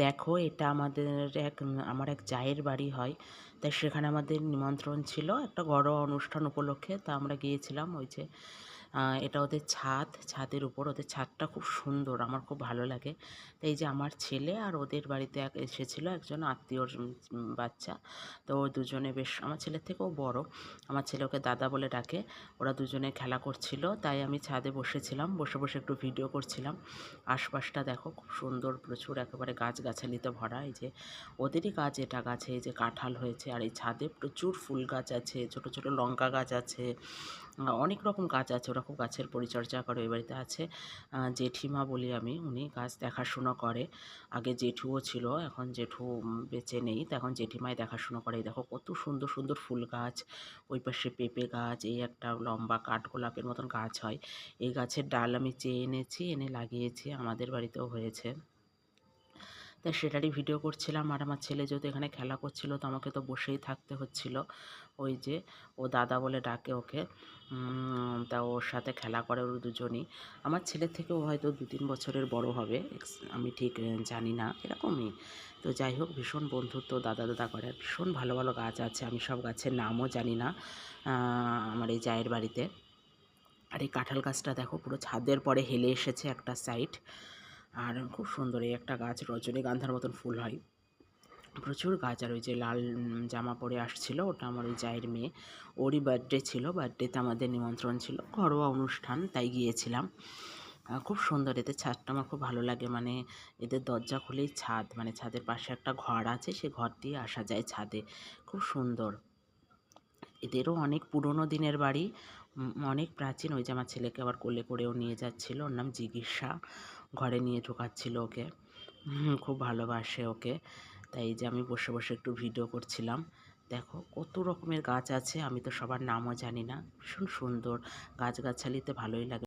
দেখো, এটা আমার এক জায়ের বাড়ি হয়, তাই সেখানে আমাদের নিমন্ত্রণ ছিল একটা ঘরোয়া অনুষ্ঠান উপলক্ষে। তা আমরা গিয়েছিলাম। ওই যে এটা ওদের ছাদের উপর, ওদের ছাদটা খুব সুন্দর, আমার খুব ভালো লাগে। তো এই যে আমার ছেলে আর ওদের বাড়িতে এসেছিলো একজন আত্মীয়র বাচ্চা। তো ওই দুজনে বেশ, আমার ছেলের থেকেও বড়, আমার ছেলে ওকে দাদা বলে ডাকে। ওরা দুজনে খেলা করছিল, তাই আমি ছাদে বসেছিলাম, বসে বসে একটু ভিডিও করছিলাম। আশপাশটা দেখো খুব সুন্দর, প্রচুর একেবারে গাছগাছালিতে ভরা। এই যে ওদেরই গাছ, এটা গাছে এই যে কাঁঠাল হয়েছে, আর এই ছাদে প্রচুর ফুল গাছ আছে, ছোট ছোট লঙ্কা গাছ আছে, অনেক রকম গাছ আছে। ওরা খুব গাছের পরিচর্যা করে। ওই বাড়িতে আছে জেঠিমা বলি আমি, উনি গাছ দেখাশুনো করে। আগে জেঠুও ছিল, এখন জেঠু বেঁচে নেই, তো এখন জেঠিমাই দেখাশুনো করে। এই দেখো কত সুন্দর সুন্দর ফুল গাছ, ওই পাশে পেঁপে গাছ, এই একটা লম্বা কাঠগোলাপের মতন গাছ হয়। এই গাছের ডাল আমি চেয়ে এনেছি, এনে লাগিয়েছি, আমাদের বাড়িতেও হয়েছে। তাই সেটারই ভিডিও করছিলাম। আর আমার ছেলে যেহেতু এখানে খেলা করছিল, তো আমাকে তো বসেই থাকতে হচ্ছিল। ওই যে ও দাদা বলে ডাকে ওকে, তা ওর সাথে খেলা করে ওরা দুজনই। আমার ছেলের থেকেও হয়তো 2-3 বছরের বড় হবে, আমি ঠিক জানি না, এরকমই। তো যাই হোক, ভীষণ বন্ধুত্ব, দাদা দাদা করে। আর ভীষণ ভালো ভালো গাছ আছে, আমি সব গাছের নামও জানি না আমার এই জায়ের বাড়িতে। আর এই কাঁঠাল গাছটা দেখো পুরো ছাদের পরে হেলে এসেছে একটা সাইড। আর খুব সুন্দর এই একটা গাছ, রজনীগন্ধার মতন ফুল হয়, প্রচুর গাছ। আর ওই যে লাল জামা পরে আসছিল, ওটা আমার ওই জায়ের মেয়ে, ওরই বার্থডে ছিল, বার্থডেতে আমাদের নিমন্ত্রণ ছিল, ঘরোয়া অনুষ্ঠান, তাই গিয়েছিলাম। খুব সুন্দর, এদের ছাদটা আমার খুব ভালো লাগে। মানে এদের দরজা খুলেই ছাদ, মানে ছাদের পাশে একটা ঘর আছে, সে ঘর দিয়ে আসা যায় ছাদে, খুব সুন্দর। এদেরও অনেক পুরনো দিনের বাড়ি, অনেক প্রাচীন। ওই যে আমার ছেলেকে আবার কোলে করেও নিয়ে যাচ্ছিল, ওর নাম জিগিসা, ঘরে নিয়ে ঢোকাচ্ছিল ওকে। খুব ভালোবাসে ওকে। তাই এই যে আমি বসে বসে একটু ভিডিও করছিলাম। দেখো কত রকমের গাছ আছে, আমি তো সবার নামও জানি না, ভীষণ সুন্দর, গাছগাছালিতে ভালোই লাগে।